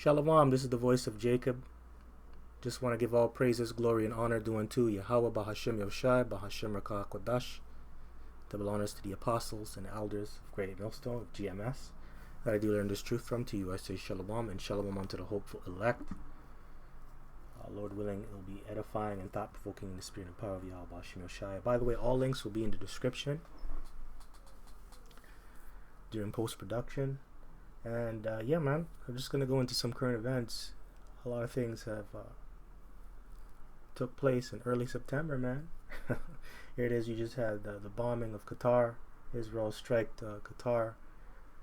Shalom, this is the voice of Jacob. Just want to give all praises, glory, and honor due unto Yahweh Bahashem Yoshai, Bahashem Rakah Kodash. Double honors to the apostles and elders of Great Millstone of GMS that I do learn this truth from. To you I say shalom, and shalom unto the hopeful elect. Lord willing, it will be edifying and thought-provoking in the spirit and power of Yahweh Bahashem Yoshai. By the way, all links will be in the description during post-production. And yeah, man, I'm just gonna go into some current events. A lot of things have took place in early September, man. Here it is. You just had the bombing of Qatar. Israel striked Qatar,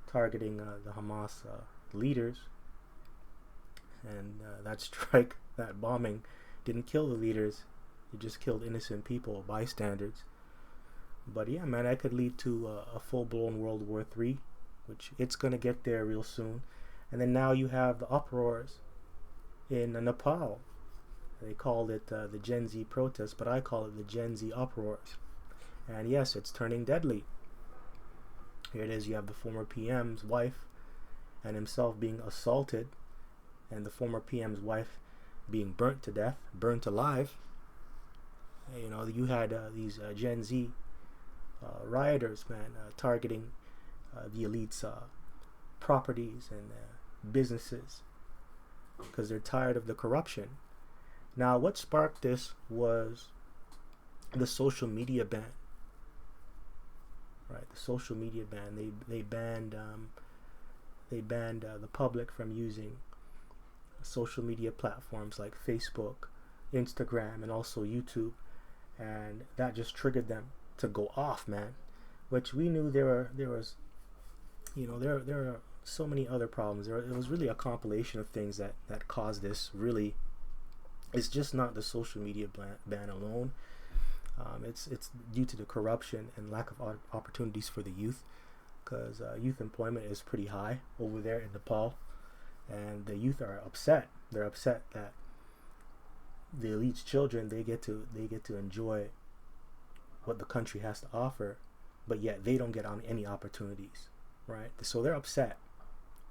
targeting the Hamas leaders. And that strike, that bombing, didn't kill the leaders. It just killed innocent people, bystanders. But yeah, man, that could lead to a full-blown World War III, which it's going to get there real soon. And then now you have the uproars in Nepal. They called it the Gen Z protest, but I call it the Gen Z uproars. And yes, it's turning deadly. Here it is. You have the former PM's wife and himself being assaulted, and the former PM's wife being burnt to death, burnt alive. You know, you had these Gen Z rioters, man, targeting the elites' properties and businesses because they're tired of the corruption. Now, what sparked this was the social media ban. Right, the social media ban. They banned the public from using social media platforms like Facebook, Instagram, and also YouTube, and that just triggered them to go off, man. Which we knew there are so many other problems. It was really a compilation of things that caused this. Really, it's just not the social media ban alone. It's due to the corruption and lack of opportunities for the youth, because youth employment is pretty high over there in Nepal, and the youth are upset. They're upset that the elite's children they get to enjoy what the country has to offer, but yet they don't get on any opportunities. Right, so they're upset,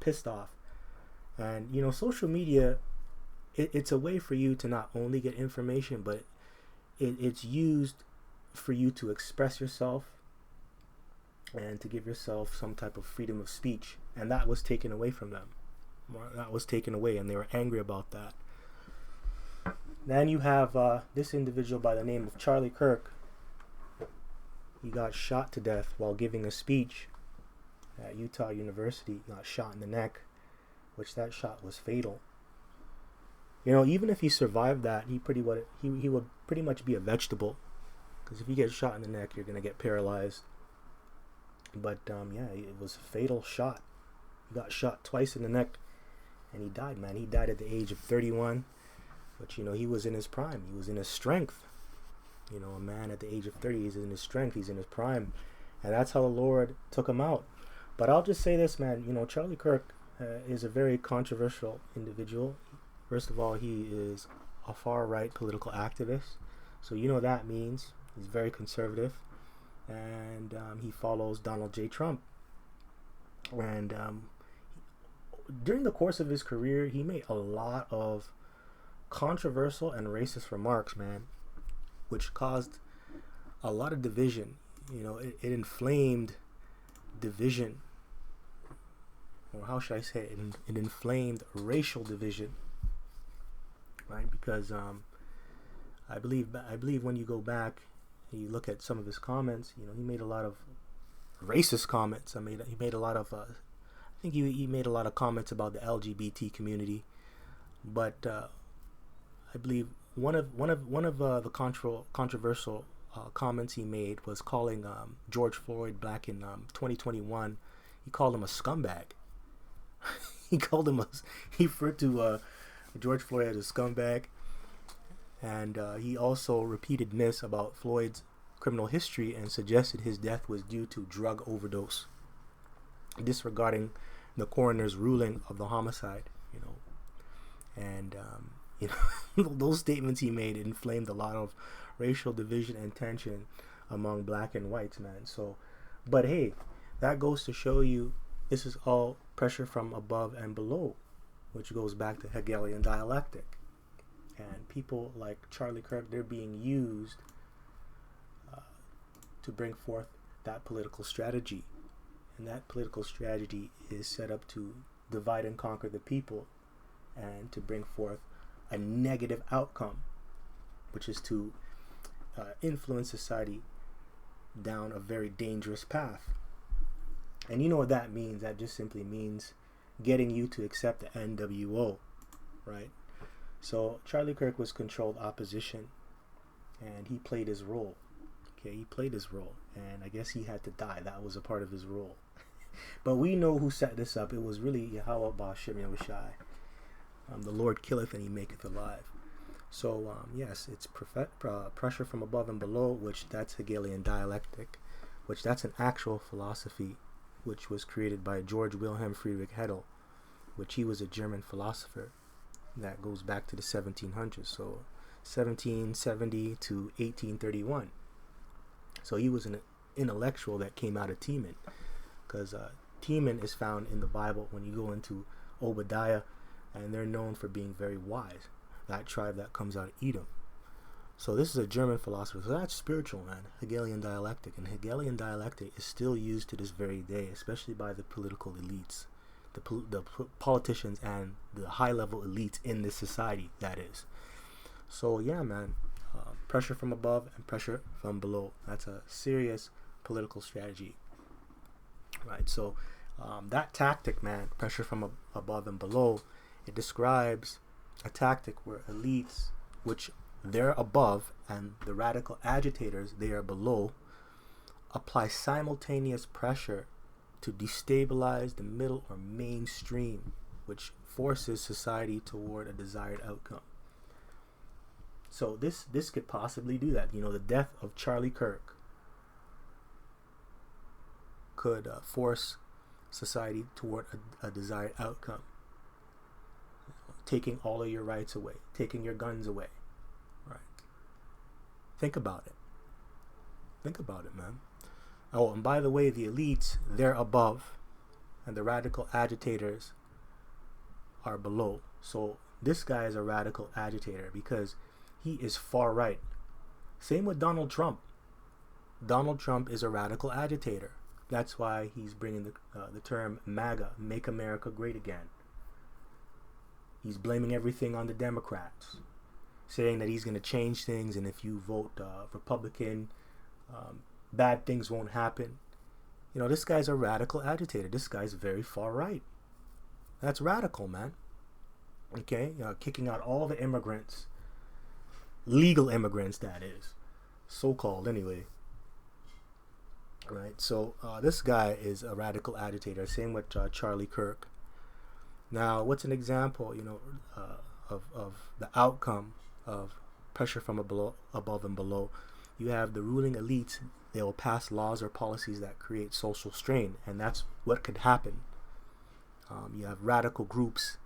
pissed off, and you know, social media, it's a way for you to not only get information, but it's used for you to express yourself and to give yourself some type of freedom of speech, and that was taken away from them. That was taken away, and they were angry about that. Then you have this individual by the name of Charlie Kirk. He got shot to death while giving a speech at Utah University. Got shot in the neck, which that shot was fatal. You know, even if he survived that, he would pretty much be a vegetable, because if you get shot in the neck, you're gonna get paralyzed. But yeah, it was a fatal shot. He got shot twice in the neck, and he died, man. He died at the age of 31, but you know, he was in his prime. He was in his strength. You know, a man at the age of 30 is in his strength. He's in his prime, and that's how the Lord took him out. But I'll just say this, man. You know, Charlie Kirk is a very controversial individual. First of all, he is a far-right political activist. So you know what that means. He's very conservative. And he follows Donald J. Trump. And during the course of his career, he made a lot of controversial and racist remarks, man, which caused a lot of division. You know, it inflamed division, or how should I say it? It inflamed racial division, right? Because I believe when you go back and you look at some of his comments, you know, he made a lot of racist comments. He made a lot of I think he made a lot of comments about the LGBT community, but I believe one of the controversial comments he made was calling George Floyd back in 2021. He called him a scumbag. He referred to George Floyd as a scumbag, and he also repeated myths about Floyd's criminal history and suggested his death was due to drug overdose, disregarding the coroner's ruling of the homicide. You know, and you know, those statements he made inflamed a lot of racial division and tension among black and whites, man. So, but hey, that goes to show you this is all pressure from above and below. which goes back to Hegelian dialectic. And people like Charlie Kirk, they're being used to bring forth that political strategy. And that political strategy is set up to divide and conquer the people and to bring forth a negative outcome, which is to influence society down a very dangerous path. And you know what that means? That just simply means getting you to accept the NWO, right? So Charlie Kirk was controlled opposition, and he played his role. Okay, he played his role, and I guess he had to die. That was a part of his role. But we know who set this up. It was really Yahweh Ba'Shem Yahushai. The Lord killeth and he maketh alive. So yes, it's pressure from above and below, which that's Hegelian dialectic, which that's an actual philosophy, which was created by George Wilhelm Friedrich Hegel, which he was a German philosopher that goes back to the 1700s, so 1770 to 1831. So he was an intellectual that came out of Teman, because Teman is found in the Bible when you go into Obadiah, and they're known for being very wise. That tribe that comes out of Edom. So this is a German philosopher. So that's spiritual, man. Hegelian dialectic. And Hegelian dialectic is still used to this very day, especially by the political elites, the politicians and the high-level elites in this society, that is. So yeah, man. Pressure from above and pressure from below. That's a serious political strategy. Right? So that tactic, man, pressure from above and below, it describes a tactic where elites, which they're above, and the radical agitators, they are below, apply simultaneous pressure to destabilize the middle or mainstream, which forces society toward a desired outcome. So this could possibly do that. You know, the death of Charlie Kirk could force society toward a desired outcome. Taking all of your rights away, taking your guns away, right? Think about it. Think about it, man. Oh, and by the way, the elites, they're above, and the radical agitators are below. So this guy is a radical agitator because he is far right. Same with Donald Trump. Donald Trump is a radical agitator. That's why he's bringing the term MAGA, Make America Great Again. He's blaming everything on the Democrats, saying that he's going to change things, and if you vote Republican, bad things won't happen. You know, this guy's a radical agitator. This guy's very far right. That's radical, man. Okay? Kicking out all the immigrants, legal immigrants, that is. So-called, anyway. Right? So, this guy is a radical agitator. Same with Charlie Kirk. Now, what's an example, you know, of the outcome of pressure from above and below? You have the ruling elites. They will pass laws or policies that create social strain, and that's what could happen. You have radical groups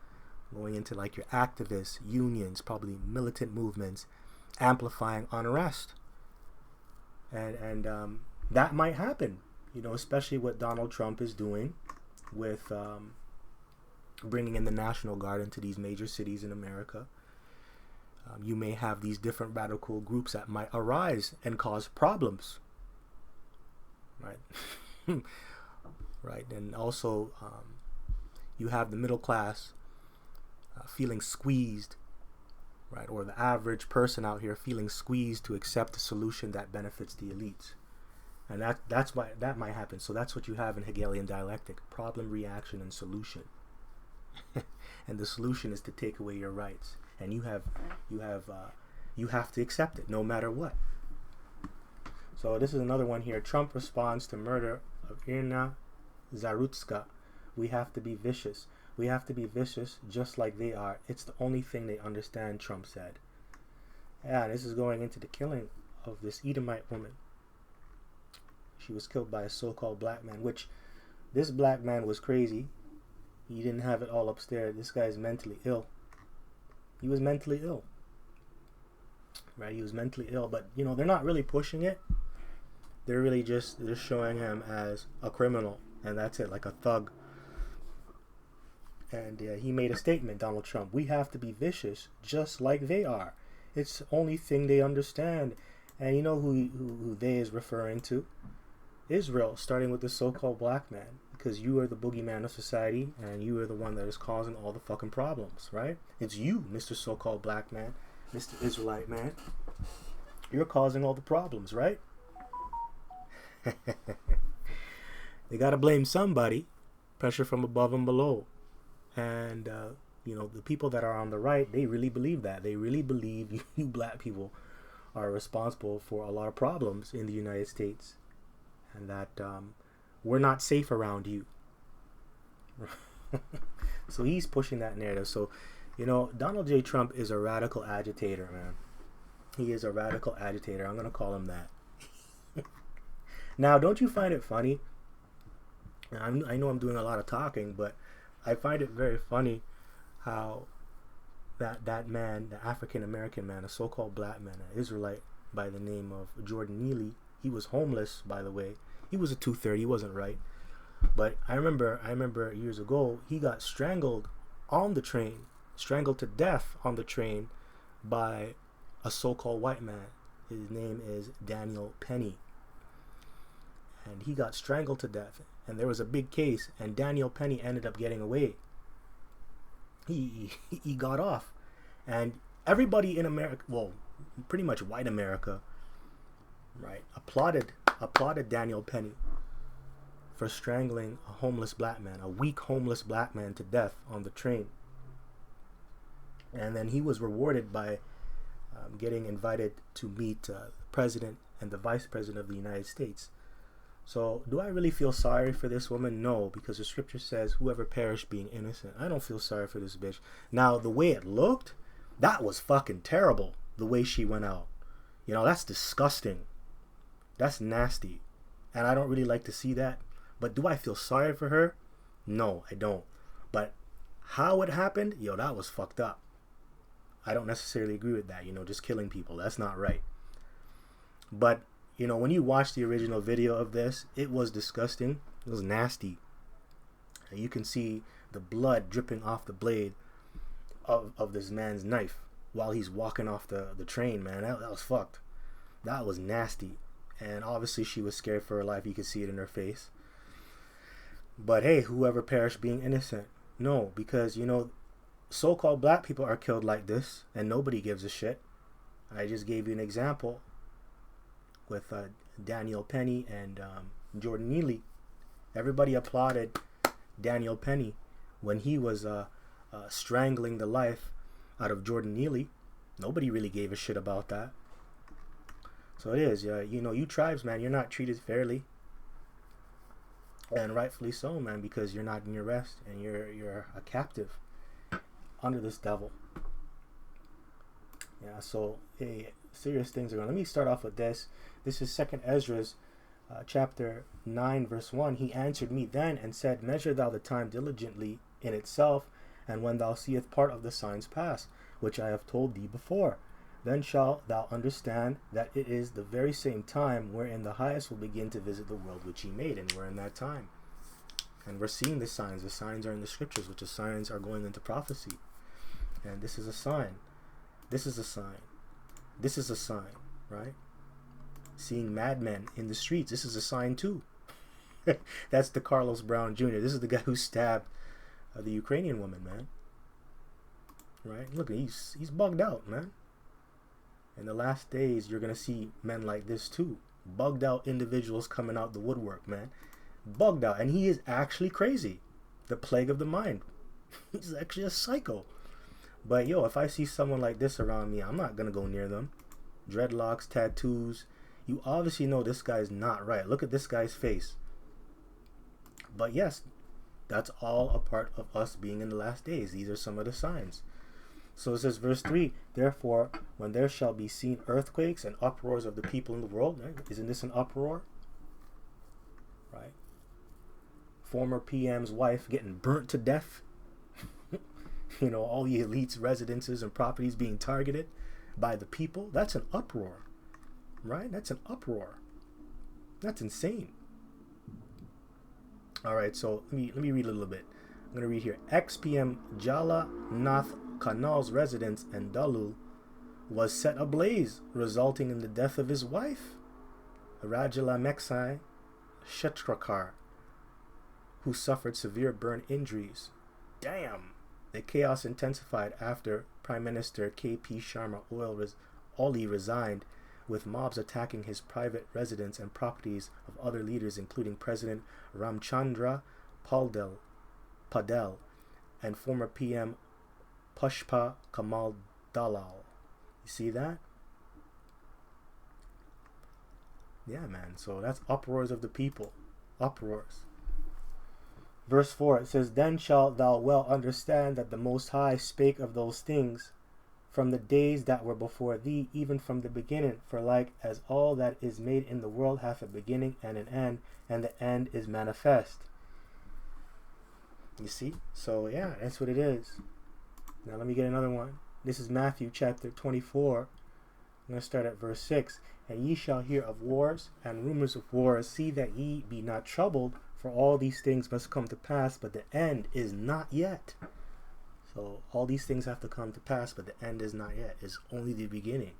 going into like your activists, unions, probably militant movements, amplifying unrest, and that might happen. You know, especially what Donald Trump is doing with bringing in the National Guard into these major cities in America. You may have these different radical groups that might arise and cause problems, right? Right, and also you have the middle class feeling squeezed, right, or the average person out here feeling squeezed to accept a solution that benefits the elites. And that's why that might happen. So that's what you have in Hegelian dialectic: problem, reaction, and solution. And the solution is to take away your rights, and you have to accept it no matter what. So this is another one here. Trump responds to murder of Irina Zarutska. We have to be vicious. We have to be vicious just like they are. It's the only thing they understand, Trump said. Yeah, this is going into the killing of this Edomite woman. She was killed by a so-called black man, which this black man was crazy. He didn't have it all upstairs. This guy's mentally ill. He was mentally ill. Right? He was mentally ill. But, you know, they're not really pushing it. They're really just showing him as a criminal. And that's it, like a thug. And he made a statement, Donald Trump: we have to be vicious just like they are. It's the only thing they understand. And you know who they is referring to? Israel, starting with the so-called black man, because you are the boogeyman of society and you are the one that is causing all the fucking problems, right? It's you, Mr. so-called black man, Mr. Israelite man. You're causing all the problems, right? They gotta blame somebody. Pressure from above and below. And the people that are on the right, they really believe that. They really believe you black people are responsible for a lot of problems in the United States, and that we're not safe around you. So he's pushing that narrative. So, Donald J. Trump is a radical agitator, man. He is a radical agitator. I'm going to call him that. Now, don't you find it funny? I know I'm doing a lot of talking, but I find it very funny how that man, the African-American man, a so-called black man, an Israelite by the name of Jordan Neely, he was homeless, by the way. He was a 230, he wasn't right. But I remember years ago, he got strangled on the train, strangled to death on the train by a so-called white man. His name is Daniel Penny. And he got strangled to death. And there was a big case, and Daniel Penny ended up getting away. He got off. And everybody in America, well, pretty much white America, right, applauded Daniel Penny for strangling a homeless black man, a weak homeless black man to death on the train. And then he was rewarded by getting invited to meet the president and the vice president of the United States. So do I really feel sorry for this woman? No, because the scripture says whoever perished being innocent. I don't feel sorry for this bitch. Now, the way it looked, that was fucking terrible, the way she went out. That's disgusting. That's nasty. And I don't really like to see that. But do I feel sorry for her? No, I don't. But how it happened, that was fucked up. I don't necessarily agree with that, just killing people. That's not right. But, when you watch the original video of this, it was disgusting. It was nasty. And you can see the blood dripping off the blade of this man's knife while he's walking off the train, man. That was fucked. That was nasty. And obviously she was scared for her life. You could see it in her face. But hey, whoever perished being innocent. No, because, so-called black people are killed like this and nobody gives a shit. I just gave you an example with Daniel Penny and Jordan Neely. Everybody applauded Daniel Penny when he was strangling the life out of Jordan Neely. Nobody really gave a shit about that. So it is, you tribes, man, you're not treated fairly. And rightfully so, man, because you're not in your rest and you're a captive under this devil. Yeah, so serious things are going. Let me start off with this. This is 2nd Ezra's chapter 9, verse 1. He answered me then and said, measure thou the time diligently in itself, and when thou seest part of the signs pass, which I have told thee before, then shalt thou understand that it is the very same time wherein the highest will begin to visit the world which he made, and we're in that time. And we're seeing the signs. The signs are in the scriptures, which the signs are going into prophecy. And this is a sign. This is a sign. This is a sign, right? Seeing madmen in the streets. This is a sign too. That's the Carlos Brown Jr. This is the guy who stabbed the Ukrainian woman, man. Right? Look, he's bugged out, man. In the last days, you're going to see men like this too. Bugged out individuals coming out the woodwork, man. Bugged out. And he is actually crazy. The plague of the mind. He's actually a psycho. But if I see someone like this around me, I'm not going to go near them. Dreadlocks, tattoos. You obviously know this guy's not right. Look at this guy's face. But yes, that's all a part of us being in the last days. These are some of the signs. So it says, verse 3, therefore, when there shall be seen earthquakes and uproars of the people in the world, right? Isn't this an uproar? Right? Former PM's wife getting burnt to death. All the elites' residences and properties being targeted by the people. That's an uproar. Right? That's an uproar. That's insane. All right, so let me read a little bit. I'm going to read here. XPM Jala Nath Kanal's residence in Dalul was set ablaze, resulting in the death of his wife, Rajala Meksai Shetrakar, who suffered severe burn injuries. Damn! The chaos intensified after Prime Minister KP Sharma Oli resigned, with mobs attacking his private residence and properties of other leaders, including President Ramchandra Padel and former PM Pushpa Kamal Dalal. You see that? Yeah, man. So that's uproars of the people. Uproars. Verse 4, it says, Then shalt thou well understand that the Most High spake of those things from the days that were before thee, even from the beginning. For like as all that is made in the world hath a beginning and an end, and the end is manifest. You see? So yeah, that's what it is. Now let me get another one. This is Matthew chapter 24. I'm going to start at verse 6. And ye shall hear of wars and rumors of wars. See that ye be not troubled, for all these things must come to pass, but the end is not yet. So all these things have to come to pass, but the end is not yet. It's only the beginning.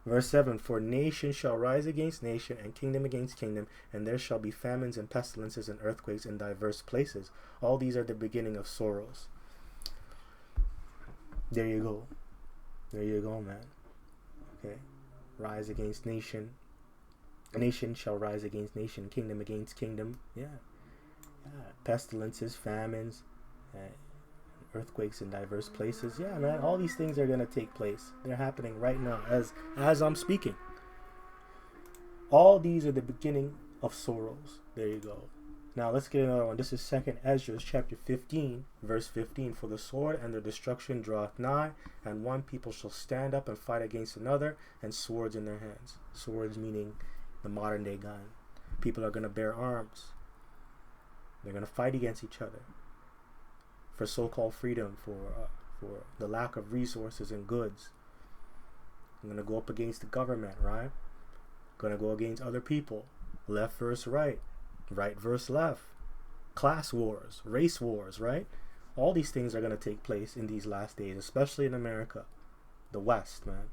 Verse 7, For nation shall rise against nation, and kingdom against kingdom, and there shall be famines and pestilences and earthquakes in diverse places. All these are the beginning of sorrows. There you go. There you go, man. Okay. Rise against nation. Nation shall rise against nation. Kingdom against kingdom. Yeah. Pestilences, famines, earthquakes in diverse places. Yeah, man. All these things are going to take place. They're happening right now as I'm speaking. All these are the beginning of sorrows. There you go. Now let's get another one. This is 2nd Ezra chapter 15, verse 15. For the sword and their destruction draweth nigh, and one people shall stand up and fight against another, and swords in their hands. Swords meaning the modern day gun. People are going to bear arms. They're going to fight against each other for so-called freedom, for the lack of resources and goods. I'm going to go up against the government, right? Going to go against other people. Left versus right. Right versus left, class wars, race wars, right? All these things are going to take place in these last days, especially in America, the West, man.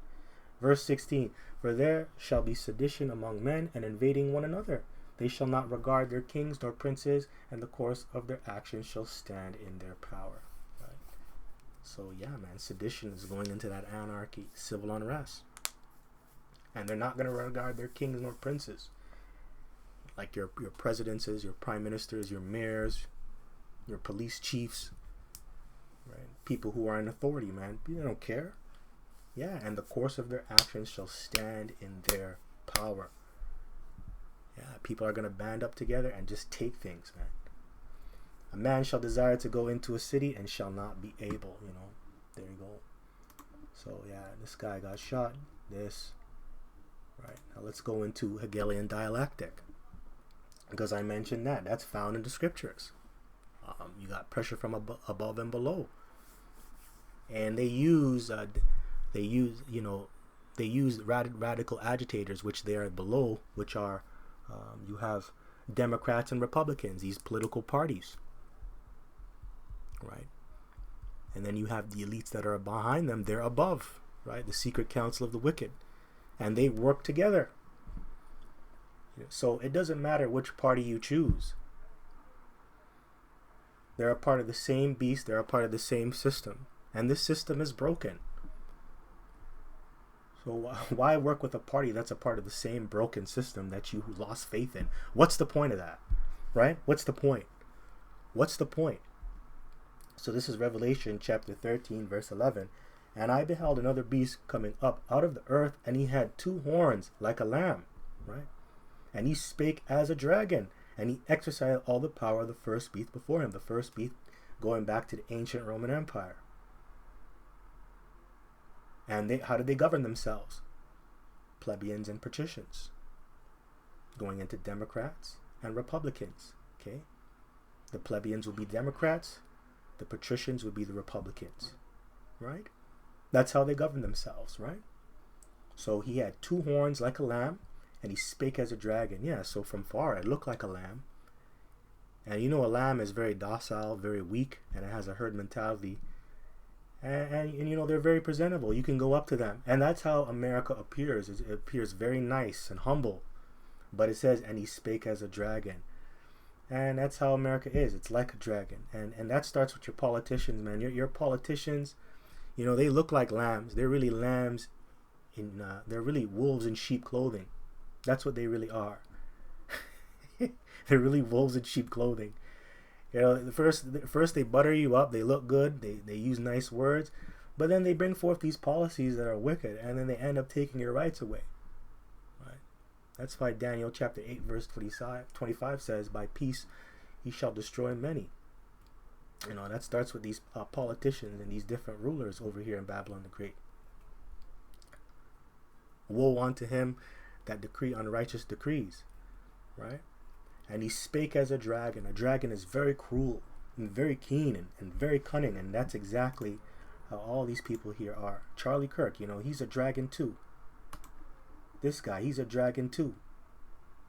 Verse 16, For there shall be sedition among men, and invading one another. They shall not regard their kings nor princes, and the course of their actions shall stand in their power. Right? So yeah, man, sedition is going into that anarchy, civil unrest. And they're not going to regard their kings nor princes. Like your presidents, your prime ministers, your mayors, your police chiefs, right? People who are in authority, man. They don't care. Yeah, and the course of their actions shall stand in their power. Yeah, people are going to band up together and just take things, man. A man shall desire to go into a city and shall not be able, There you go. So, yeah, this guy got shot. This. Right, now let's go into Hegelian dialectic. Because I mentioned that's found in the scriptures. You got pressure from above and below, and they use radical agitators, which they are below, which are you have Democrats and Republicans, these political parties, right? And then you have the elites that are behind them; they're above, right? The secret council of the wicked, and they work together. So it doesn't matter which party you choose. They're a part of the same beast. They're a part of the same system. And this system is broken. So why work with a party that's a part of the same broken system that you lost faith in? What's the point of that? Right? What's the point? What's the point? So this is Revelation chapter 13, verse 11. And I beheld another beast coming up out of the earth, and he had 2 horns like a lamb. Right? And he spake as a dragon, and he exercised all the power of the first beast before him. The first beast going back to the ancient Roman Empire. And how did they govern themselves? Plebeians and patricians. Going into Democrats and Republicans. Okay? The plebeians will be Democrats. The patricians would be the Republicans. Right? That's how they govern themselves, right? So he had 2 horns like a lamb, and he spake as a dragon. Yeah, so from far it looked like a lamb. And you know, a lamb is very docile, very weak, and it has a herd mentality. And you know, they're very presentable. You can go up to them. And that's how America appears. It appears very nice and humble. But it says, and he spake as a dragon. And that's how America is. It's like a dragon. And that starts with your politicians, man. Your politicians, you know, they look like lambs. They're really lambs they're really wolves in sheep clothing. That's what they really are. They're really wolves in sheep clothing. You know, first they butter you up. They look good. They use nice words, but then they bring forth these policies that are wicked, and then they end up taking your rights away. Right? That's why Daniel chapter 8 verse 25 says, "By peace he shall destroy many." You know, that starts with these politicians and these different rulers over here in Babylon the Great. Woe unto him that decree unrighteous decrees, right? And he spake as a dragon. A dragon is very cruel and very keen and very cunning, and that's exactly how all these people here are. Charlie Kirk, you know, he's a dragon too. This guy, he's a dragon too.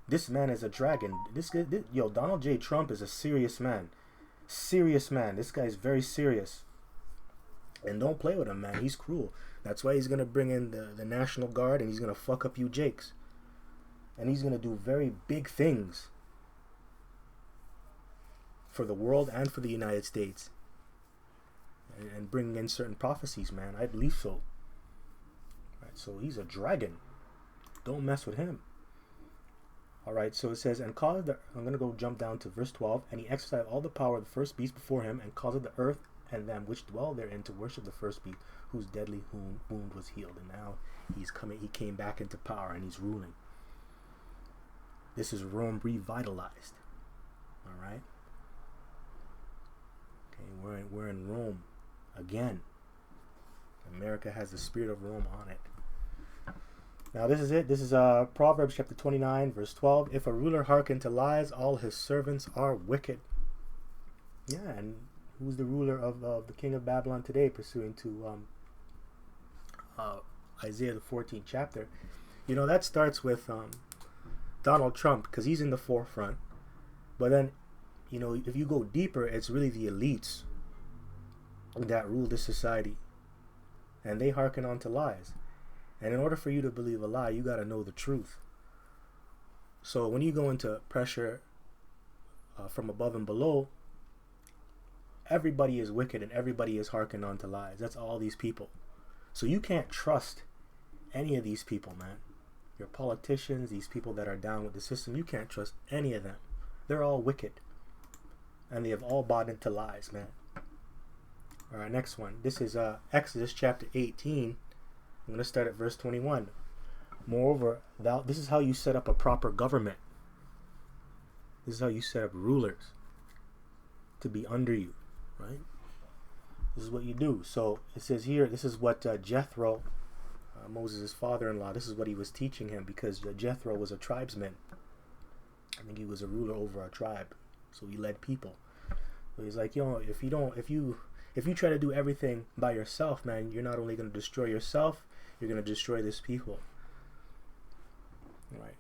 This man is a dragon. Yo, Donald J. Trump is a serious man. Serious man. This guy's very serious. And don't play with him, man. He's cruel. That's why he's going to bring in the National Guard, and he's going to fuck up you Jakes. And he's going to do very big things for the world and for the United States. And bringing in certain prophecies, man. I believe so. Right, so he's a dragon. Don't mess with him. Alright, so it says, and caused the... I'm going to go jump down to verse 12. And he exercised all the power of the first beast before him, and caused the earth and them which dwell therein to worship the first beast, whose deadly wound was healed. And now he came back into power, and he's ruling. This is Rome revitalized. Alright? Okay, we're in Rome again. America has the spirit of Rome on it. Now this is it. This is Proverbs chapter 29 verse 12. If a ruler hearken to lies, all his servants are wicked. Yeah, and who's the ruler of the king of Babylon today, pursuing to Isaiah the 14th chapter? You know, that starts with Donald Trump, because he's in the forefront. But then, you know, if you go deeper, it's really the elites that rule this society, and they hearken on to lies. And in order for you to believe a lie, you got to know the truth. So when you go into pressure from above and below, everybody is wicked and everybody is hearkening on to lies. That's all these people. So you can't trust any of these people, man. Your politicians, these people that are down with the system, you can't trust any of them. They're all wicked. And they have all bought into lies, man. Alright, next one. This is Exodus chapter 18. I'm going to start at verse 21. Moreover, this is how you set up a proper government. This is how you set up rulers to be under you, right? This is what you do. So it says here, this is what Jethro, Moses' father-in-law, this is what he was teaching him, because Jethro was a tribesman. I think he was a ruler over a tribe, so he led people. So he's like, if you try to do everything by yourself, man, you're not only going to destroy yourself, you're going to destroy this people, right?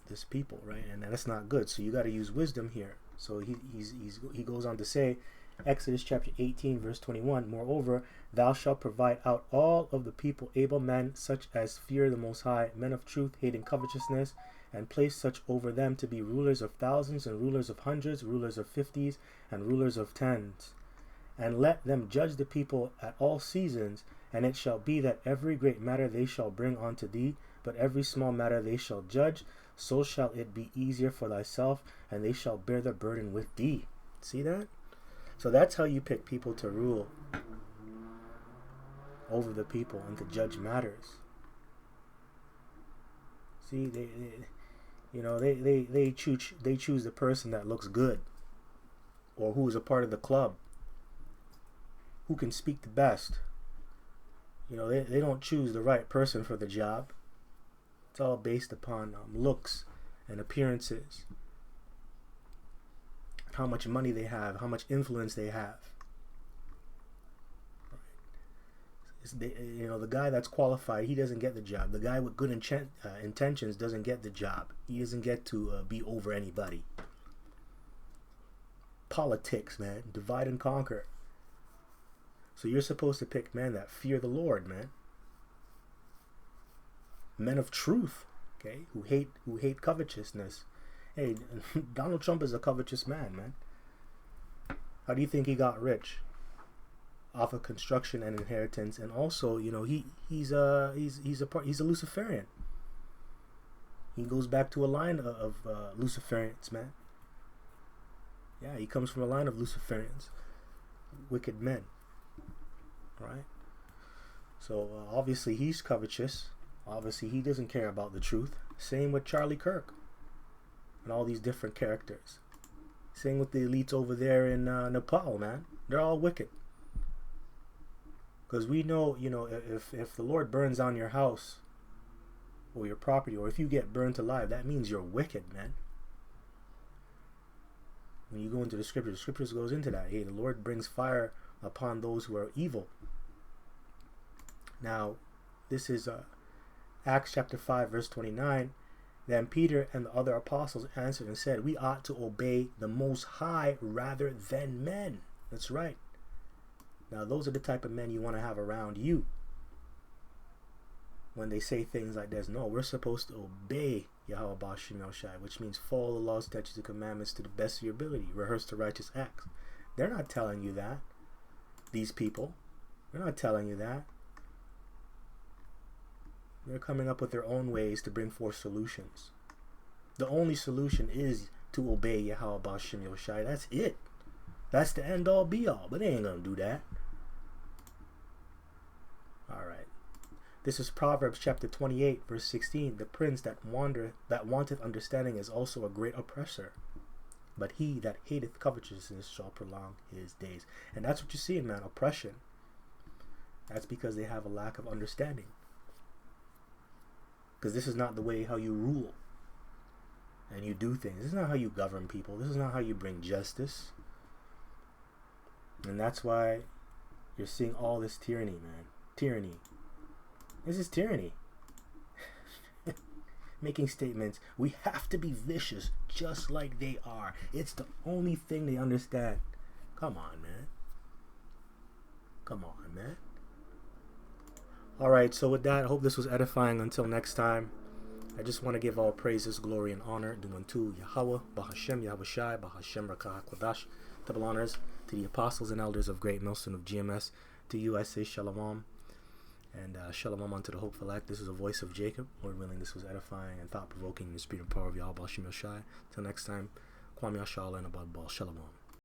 This people, right? And that's not good. So you got to use wisdom here. So he goes on to say, Exodus chapter 18 verse 21, moreover, thou shalt provide out all of the people able men, such as fear the Most High, men of truth, hating covetousness, and place such over them to be rulers of thousands, and rulers of hundreds, rulers of fifties, and rulers of tens. And let them judge the people at all seasons, and it shall be that every great matter they shall bring unto thee, but every small matter they shall judge. So shall it be easier for thyself, and they shall bear the burden with thee. See that? So that's how you pick people to rule over the people and to judge matters. See, they choose the person that looks good, or who is a part of the club, who can speak the best. You know, they don't choose the right person for the job. It's all based upon looks and appearances, how much money they have, how much influence they have. The guy that's qualified, he doesn't get the job. The guy with good intentions doesn't get the job. He doesn't get to be over anybody. politics, man. Divide and conquer. So you're supposed to pick men that fear the Lord, man. Men of truth, okay, who hate covetousness. Hey, Donald Trump is a covetous man. How do you think he got rich? Off of construction and inheritance, and also, you know, he's a Luciferian. He goes back to a line of Luciferians, man. Yeah, he comes from a line of Luciferians, wicked men. Right? So obviously he's covetous. Obviously he doesn't care about the truth. Same with Charlie Kirk and all these different characters. Same with the elites over there in Nepal, man. They're all wicked. Because we know, you know, if the Lord burns down your house or your property, or if you get burnt alive, that means you're wicked, man. When you go into the scriptures goes into that. Hey, the Lord brings fire upon those who are evil. Now, this is Acts chapter 5, verse 29. Then Peter and the other apostles answered and said, we ought to obey the Most High rather than men. That's right. Now, those are the type of men you want to have around you. When they say things like this, no, we're supposed to obey Yahweh Bashim Shai, which means follow the laws, statutes, and commandments to the best of your ability. Rehearse the righteous acts. They're not telling you that. These people, they're not telling you that. They're coming up with their own ways to bring forth solutions. The only solution is to obey Yahweh Bashim Shai. That's it. That's the end all be all. But they ain't gonna do that. Alright. This is Proverbs chapter 28, verse 16. The prince that wanteth understanding is also a great oppressor. But he that hateth covetousness shall prolong his days. And that's what you're seeing, man. Oppression. That's because they have a lack of understanding. Because this is not the way how you rule. And you do things. This is not how you govern people. This is not how you bring justice. And that's why you're seeing all this tyranny, man. Tyranny. This is tyranny. Making statements. We have to be vicious just like they are. It's the only thing they understand. Come on, man. Come on, man. Alright, so with that, I hope this was edifying. Until next time, I just want to give all praises, glory, and honor due unto Yahweh, Bahashem, Yahweh Shai, Bahashem, Rakah, Kodash. Double honors to the apostles and elders of Great Millstone of GMS. To you I say Shalom. And Shalom unto the hopeful act. This is a voice of Jacob. Lord willing, this was edifying and thought-provoking in the spirit and power of Yahweh Shai. Till next time, Kwame Ashala and Abad Bal. Shalom.